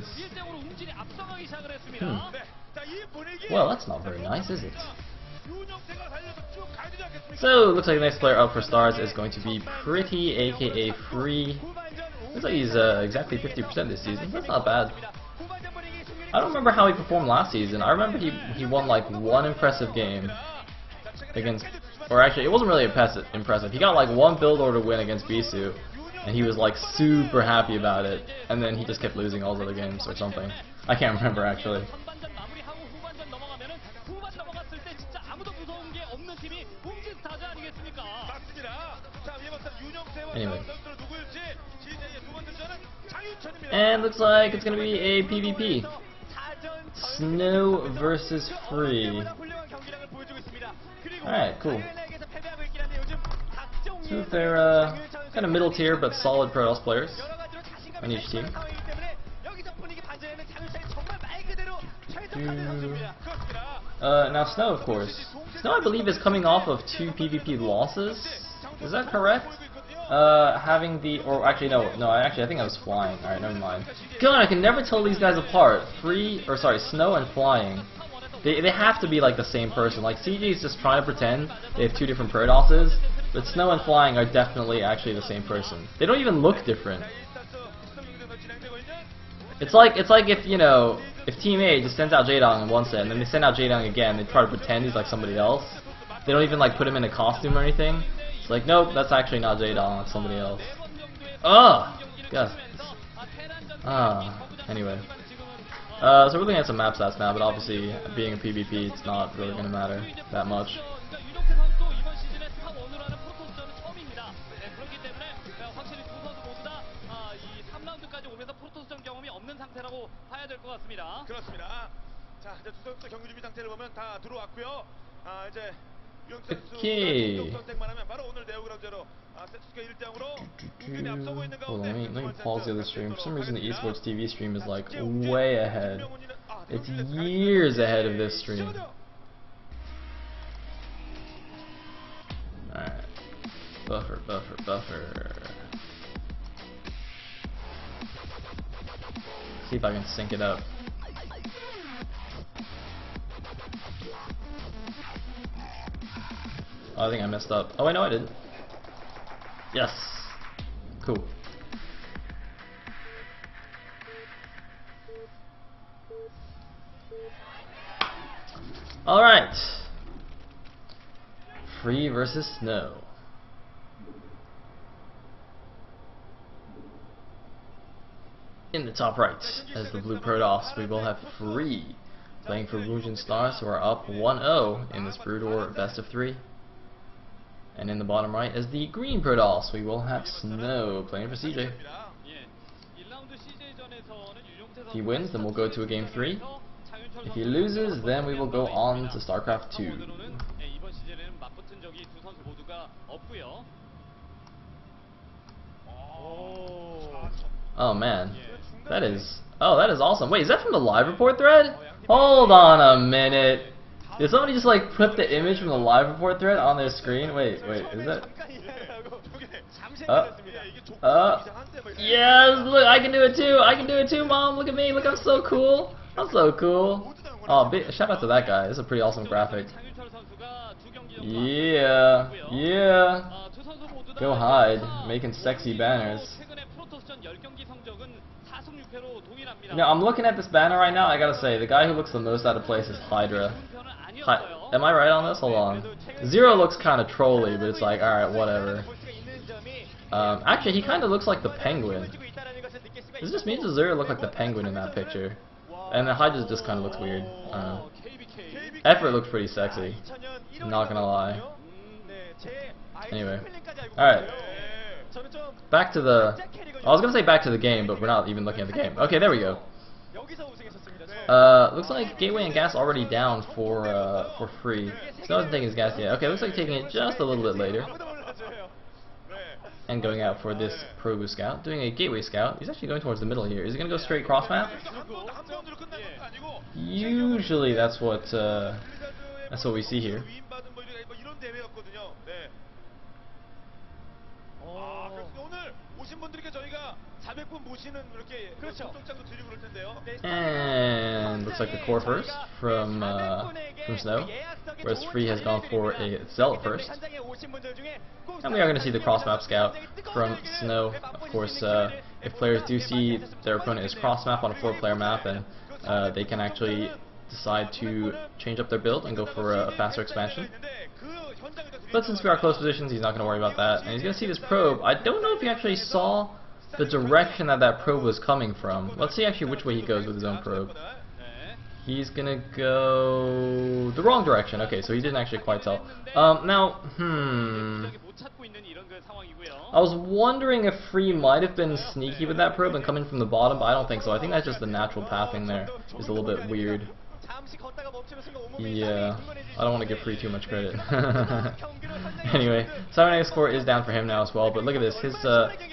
is... Well, that's not very nice, is it? So, looks like the next player up for stars is going to be Pretty, aka Free. Looks like he's exactly 50% this season. That's not bad. I don't remember how he performed last season. I remember he won like one impressive game against, or actually it wasn't really impressive. He got like one build order win against Bisu, and he was like super happy about it, and then he just kept losing all the other games or something. I can't remember actually. Anyway. And looks like it's gonna be a PvP. Snow versus Free. Alright, cool. So they're kind of middle tier but solid Protoss players on each team. Now Snow, of course. Snow, I believe, is coming off of 2 PvP losses. Is that correct? Having the, or actually no, I think I was Flying. Alright, never mind. God, I can never tell these guys apart. Snow and Flying. They have to be like the same person. Like CG is just trying to pretend they have 2 different Protosses, but Snow and Flying are definitely actually the same person. They don't even look different. It's like if, you know, if Team A just sends out Jaedong in one set and then they send out Jaedong again, they try to pretend he's like somebody else. They don't even like put him in a costume or anything. It's like, nope, that's actually not Jaedong, it's somebody else. Ugh! Yes. Anyway. So we're looking at some map stats now, but obviously, being a PvP, it's not really going to matter that much. Okay. Hold on, let me pause the other stream. For some reason the esports TV stream is like way ahead. It's years ahead of this stream. Alright. Buffer. See if I can sync it up. Oh, I think I messed up. Oh wait, no I didn't. Yes. Cool. Alright. Free versus Snow. In the top right, as the blue Protoss, we will have Free playing for Rouge and Stars, who are up 1-0 in this Brood War best of 3. And in the bottom right, as the green Protoss, we will have Snow playing for CJ. If he wins, then we'll go to a game 3. If he loses, then we will go on to StarCraft 2. Oh man, that is awesome. Wait, is that from the live report thread? Hold on a minute. Did somebody just like put the image from the live report thread on their screen? Wait, is that? Yes, look, I can do it too, Mom. Look at me, look, I'm so cool. Oh, shout out to that guy. This is a pretty awesome graphic. Yeah. Go hide, making sexy banners. You know, I'm looking at this banner right now. I gotta say, the guy who looks the most out of place is Hydra. Am I right on this? Hold on. Zero looks kind of trolly, but it's like, alright, whatever. Actually, he kind of looks like the Penguin. Is it just me? Does Zero look like the Penguin in that picture? And the Hydra just kind of looks weird. I don't know. Effort looks pretty sexy. I'm not gonna lie. Anyway. Alright. Back to the... I was gonna say back to the game, but we're not even looking at the game. Okay, there we go. Looks like Gateway and Gas already down for Free. Snow hasn't taken his gas yet. Okay, looks like taking it just a little bit later. And going out for this Pro Scout, doing a Gateway Scout. He's actually going towards the middle here. Is he gonna go straight cross map? Usually that's what we see here. And looks like the core first from Snow, whereas Free has gone for a Zealot first. And we are going to see the cross map scout from Snow. Of course, if players do see their opponent is cross map on a 4-player map, then they can actually decide to change up their build and go for a faster expansion. But since we are close positions, he's not going to worry about that. And he's going to see this probe. I don't know if he actually saw the direction that that probe was coming from. Let's see actually which way he goes with his own probe. He's going to go the wrong direction. Okay, so he didn't actually quite tell. Now, I was wondering if Free might have been sneaky with that probe and coming from the bottom, but I don't think so. I think that's just the natural pathing there. It's a little bit weird. Yeah, I don't want to give Free too much credit. Anyway, Cybernetic score is down for him now as well, but look at this. His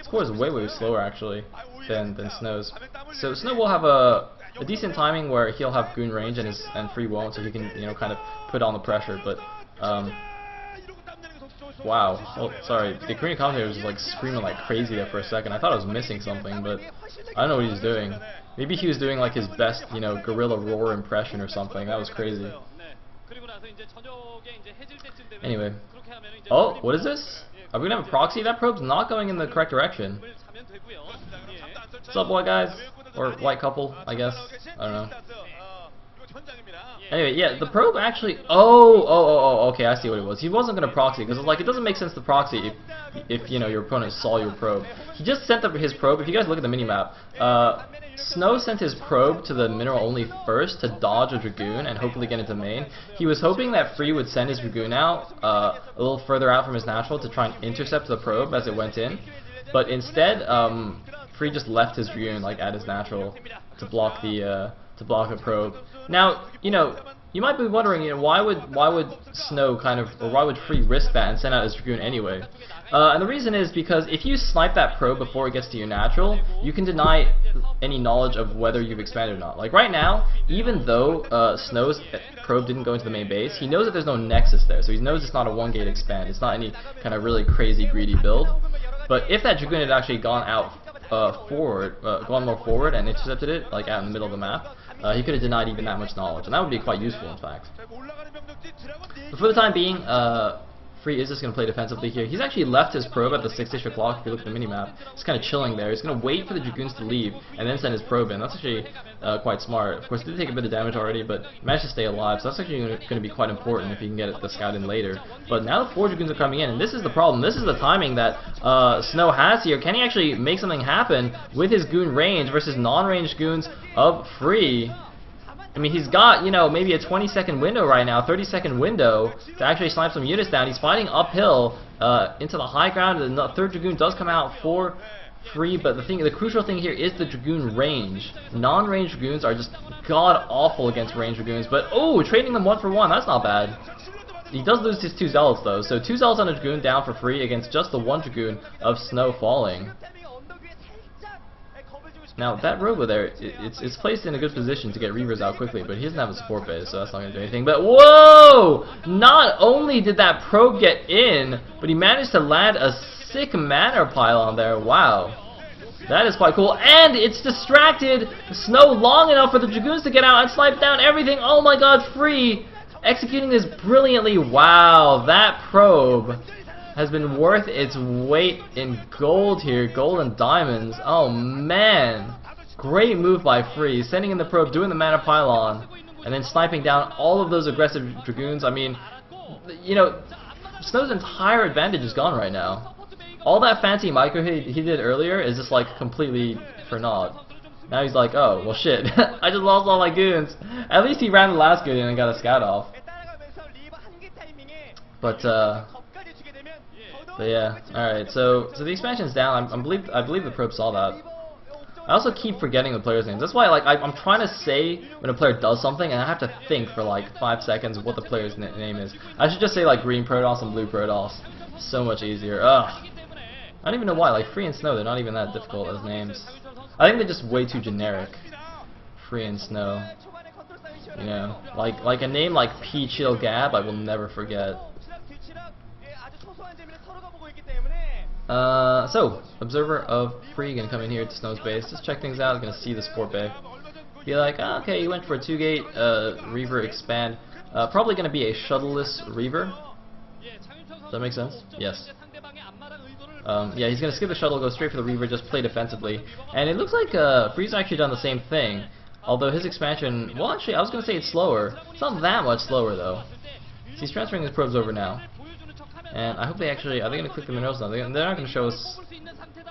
score is way slower actually than Snow's. So Snow will have a decent timing where he'll have goon range and Free won't, so he can kind of put on the pressure. But wow, oh, sorry, the Korean commentator was just like screaming like crazy there for a second. I thought I was missing something, but I don't know what he was doing. Maybe he was doing like his best, gorilla roar impression or something. That was crazy. Anyway. Oh, what is this? Are we gonna have a proxy? That probe's not going in the correct direction. What's up, white guys? Or white couple, I guess. I don't know. Anyway, yeah, the probe actually. Oh, okay, I see what it was. He wasn't gonna proxy because it doesn't make sense to proxy if your opponent saw your probe. He just sent up his probe. If you guys look at the minimap, Snow sent his probe to the mineral only first to dodge a Dragoon and hopefully get into main. He was hoping that Free would send his Dragoon out a little further out from his natural to try and intercept the probe as it went in, but instead Free just left his Dragoon at his natural to block the probe. Now, you might be wondering, why would Snow or why would Free risk that and send out his Dragoon anyway? And the reason is because if you snipe that probe before it gets to your natural, you can deny any knowledge of whether you've expanded or not. Like right now, even though Snow's probe didn't go into the main base, he knows that there's no nexus there, so he knows it's not a 1-gate expand. It's not any kind of really crazy greedy build. But if that Dragoon had actually gone out gone more forward and intercepted it, out in the middle of the map, he could have denied even that much knowledge, and that would be quite useful, in fact. But for the time being, Free is just going to play defensively here. He's actually left his probe at the 6-ish o'clock if you look at the minimap. He's kind of chilling there. He's going to wait for the Dragoons to leave and then send his probe in. That's actually quite smart. Of course, he did take a bit of damage already, but managed to stay alive, so that's actually going to be quite important if he can get the scout in later. But now the 4 Dragoons are coming in, and this is the problem. This is the timing that Snow has here. Can he actually make something happen with his goon range versus non-ranged goons of Free? I mean, he's got, maybe a 20-second window right now, 30-second window to actually snipe some units down. He's fighting uphill into the high ground. The 3rd Dragoon does come out for Free, but the crucial thing here is the Dragoon range. Non-ranged Dragoons are just god-awful against ranged Dragoons, but, trading them 1 for 1, that's not bad. He does lose his 2 Zealots, though, so 2 Zealots on a Dragoon down for Free against just the 1 Dragoon of Snow falling. Now, that Robo there, it's placed in a good position to get Reavers out quickly, but he doesn't have a support base, so that's not going to do anything. But, whoa! Not only did that probe get in, but he managed to land a sick mana pylon there. Wow. That is quite cool. And it's distracted Snow long enough for the Dragoons to get out and snipe down everything. Oh my god, Free! Executing this brilliantly. Wow, that probe has been worth its weight in gold here, gold and diamonds. Oh man, great move by Free, sending in the probe, doing the mana pylon, and then sniping down all of those aggressive Dragoons. I mean, Snow's entire advantage is gone right now. All that fancy micro he did earlier is just completely for naught. Now he's like, oh, well shit, I just lost all my goons. At least he ran the last goon and got a scout off. But yeah, alright, so the expansion's down. I believe the probe saw that. I also keep forgetting the players' names. That's why I'm trying to say when a player does something and I have to think for 5 seconds what the player's name is. I should just say green Protoss and blue Protoss. So much easier. Ugh. I don't even know why. Free and Snow, they're not even that difficult as names. I think they're just way too generic. Free and Snow. Like a name like P Chill Gab, I will never forget. So, observer of Free gonna come in here to Snow's base, just check things out, gonna see the sport bay. Be like, oh, okay, he went for a 2-gate Reaver expand. Probably gonna be a shuttleless Reaver. Does that make sense? Yes. Yeah, he's gonna skip the shuttle, go straight for the Reaver, just play defensively. And it looks like Free's actually done the same thing. Although his expansion, well, actually, I was gonna say it's slower. It's not that much slower though. So he's transferring his probes over now. And I hope they actually, are they going to click the minerals now? They're not going to show us,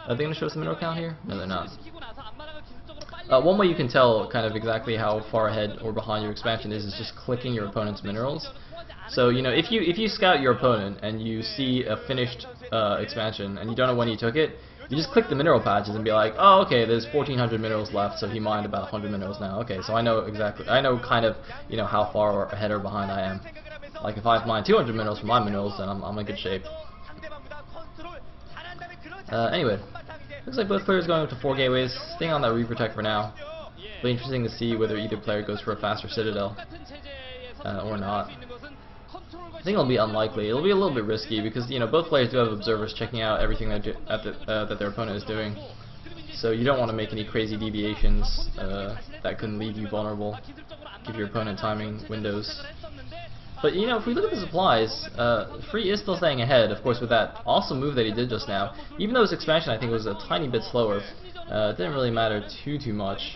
are they going to show us the mineral count here? No, they're not. One way you can tell kind of exactly how far ahead or behind your expansion is just clicking your opponent's minerals. So, you know, if you scout your opponent and you see a finished expansion and you don't know when he took it, you just click the mineral patches and be like, oh, okay, there's 1,400 minerals left, so he mined about 100 minerals now. Okay, so I know exactly, I know kind of, you know, how far ahead or behind I am. Like if I've mined 200 minerals from my minerals, then I'm in good shape. Anyway, looks like both players going up to 4 gateways, staying on that Reaver tech for now. Be interesting to see whether either player goes for a faster Citadel or not. I think it'll be unlikely. It'll be a little bit risky because, you know, both players do have observers checking out everything that their opponent is doing. So you don't want to make any crazy deviations that can leave you vulnerable, give your opponent timing windows. But, you know, if we look at the supplies, Free is still staying ahead, of course, with that awesome move that he did just now. Even though his expansion, I think, was a tiny bit slower, it didn't really matter too much.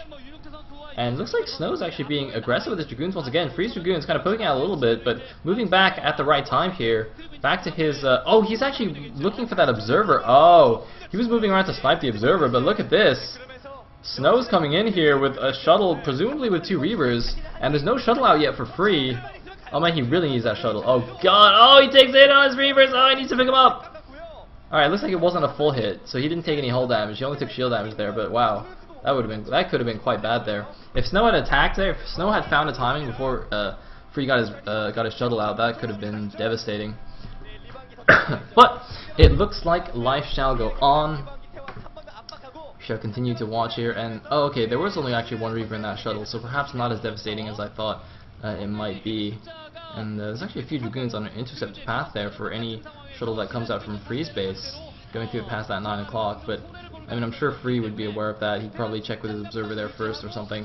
And it looks like Snow's actually being aggressive with his Dragoons once again. Free's Dragoons kind of poking out a little bit, but moving back at the right time here. Back to his... oh, he's actually looking for that Observer. Oh, he was moving around to snipe the Observer, but look at this. Snow's coming in here with a shuttle, presumably with 2 Reavers, and there's no shuttle out yet for Free. Oh man, he really needs that shuttle. Oh god, oh, he takes it on his Reavers. Oh, he needs to pick him up. Alright, looks like it wasn't a full hit, so he didn't take any hull damage. He only took shield damage there, but wow. That could have been quite bad there. If Snow had attacked there, if Snow had found a timing before Free got his shuttle out, that could have been devastating. But it looks like life shall go on. We shall continue to watch here, and oh, okay, there was only actually 1 Reaver in that shuttle, so perhaps not as devastating as I thought it might be. And there's actually a few Dragoons on an intercept path there for any shuttle that comes out from Free's base, going through it past that 9 o'clock. But I mean, I'm sure Free would be aware of that. He'd probably check with his observer there first or something.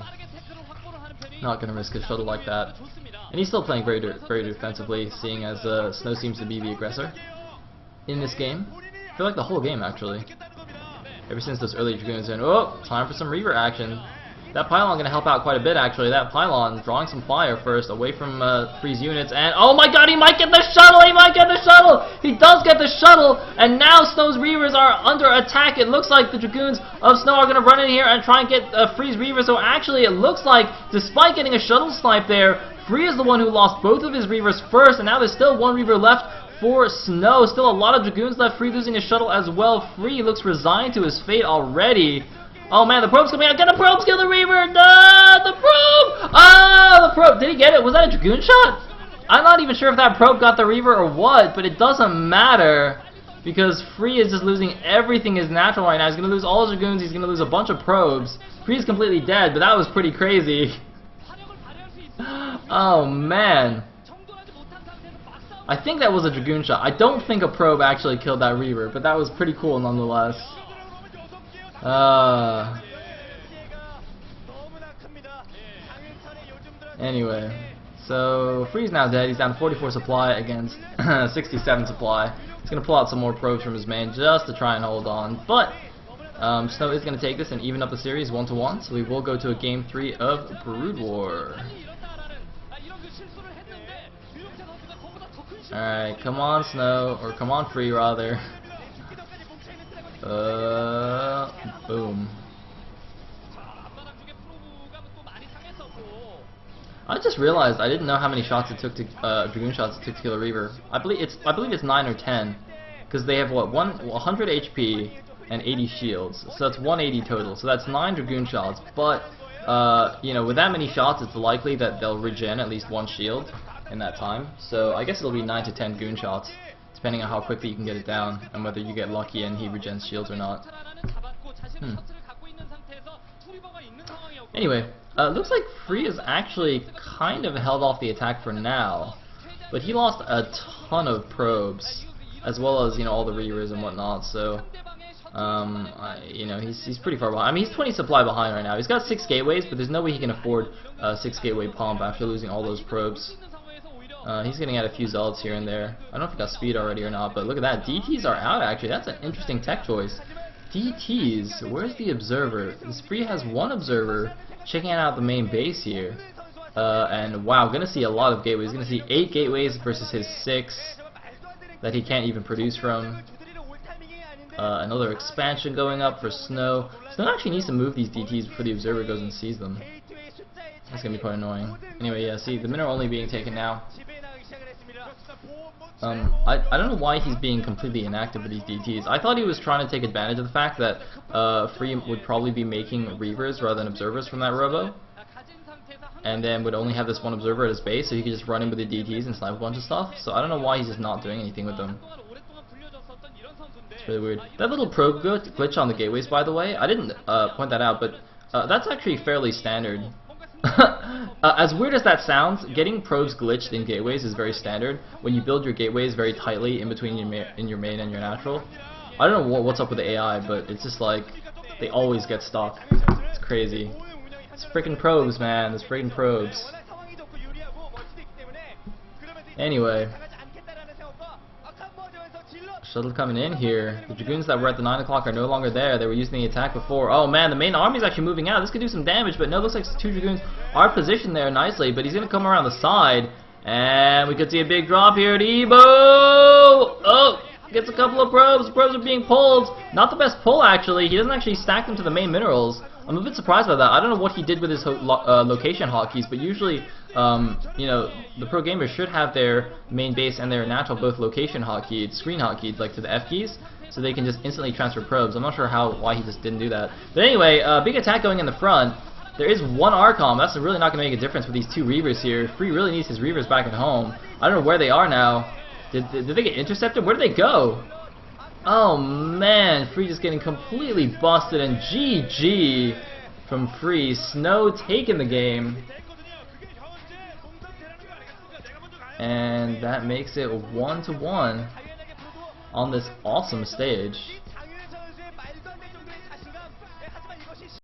Not going to risk his shuttle like that. And he's still playing very defensively, seeing as Snow seems to be the aggressor in this game. I feel like the whole game, actually. Ever since those early Dragoons in. Oh, time for some Reaver action. That pylon going to help out quite a bit, actually. That pylon drawing some fire first away from Free's units. And oh my god, he might get the shuttle! He might get the shuttle! He does get the shuttle! And now Snow's Reavers are under attack. It looks like the Dragoons of Snow are going to run in here and try and get Free's Reavers. So actually, it looks like, despite getting a shuttle snipe there, Free is the one who lost both of his Reavers first. And now there's still 1 Reaver left for Snow. Still a lot of Dragoons left. Free losing his shuttle as well. Free looks resigned to his fate already. Oh man, the probe's coming out. Get the probe, kill the Reaver! No, the probe! Oh, the probe! Did he get it? Was that a Dragoon shot? I'm not even sure if that probe got the Reaver or what, but it doesn't matter because Free is just losing everything is natural right now. He's going to lose all his Dragoons. He's going to lose a bunch of probes. Free is completely dead, but that was pretty crazy. Oh man. I think that was a Dragoon shot. I don't think a probe actually killed that Reaver, but that was pretty cool nonetheless. Anyway, so Free's now dead. He's down to 44 supply against 67 supply. He's going to pull out some more probes from his main just to try and hold on. But Snow is going to take this and even up the series 1-1. So we will go to a game 3 of Brood War. Alright, come on Snow, or come on Free rather. Boom. I just realized I didn't know how many shots it took to Dragoon shots it took to kill a Reaver. I believe it's 9 or 10, because they have what 100 HP and 80 shields, so that's 180 total. So that's 9 Dragoon shots. But you know, with that many shots, it's likely that they'll regen at least 1 shield in that time. So I guess it'll be 9 to 10 goon shots, depending on how quickly you can get it down and whether you get lucky and he regens shields or not. Anyway, looks like Free is actually kind of held off the attack for now, but he lost a ton of probes. as well as all the Reavers and whatnot. So he's pretty far behind. I mean, he's 20 supply behind right now. He's got 6 gateways, but there's no way he can afford a 6 gateway pump after losing all those probes. He's getting out a few zealots here and there. I don't know if he got speed already or not, but look at that. DTs are out actually. That's an interesting tech choice. DTs, where's the observer? The Spree has 1 observer checking out the main base here. And wow, gonna see a lot of gateways. Gonna see 8 gateways versus his 6 that he can't even produce from. Another expansion going up for Snow. Snow actually needs to move these DTs before the observer goes and sees them. That's gonna be quite annoying. Anyway, yeah, see, the men are only being taken now. I don't know why he's being completely inactive with these DTs. I thought he was trying to take advantage of the fact that Free would probably be making Reavers rather than observers from that robo, and then would only have this 1 observer at his base, so he could just run in with the DTs and snipe a bunch of stuff. So I don't know why he's just not doing anything with them. It's really weird. That little probe glitch on the gateways, by the way, I didn't point that out, but that's actually fairly standard. As weird as that sounds, getting probes glitched in gateways is very standard when you build your gateways very tightly in between your main and your natural. I don't know what's up with the AI, but it's just like they always get stuck. It's crazy. It's freaking probes, man. It's freaking probes. Anyway, shuttle coming in here. The Dragoons that were at the 9 o'clock are no longer there. They were using the attack before. Oh man, the main army's actually moving out. This could do some damage, but no, it looks like 2 Dragoons are positioned there nicely, but he's going to come around the side, and we could see a big drop here at Evo! Oh! Gets a couple of probes. Probes are being pulled. Not the best pull, actually. He doesn't actually stack them to the main minerals. I'm a bit surprised by that. I don't know what he did with his location hotkeys, but usually, the pro gamers should have their main base and their natural both location hotkeyed, screen hotkeyed, like to the F keys, so they can just instantly transfer probes. I'm not sure why he just didn't do that. But anyway, big attack going in the front. There is 1 Archon. That's really not going to make a difference with these 2 Reavers here. Free really needs his Reavers back at home. I don't know where they are now. Did they get intercepted? Where did they go? Oh man, Free just getting completely busted, and GG from Free. Snow taking the game. And that makes it 1-1 on this awesome stage.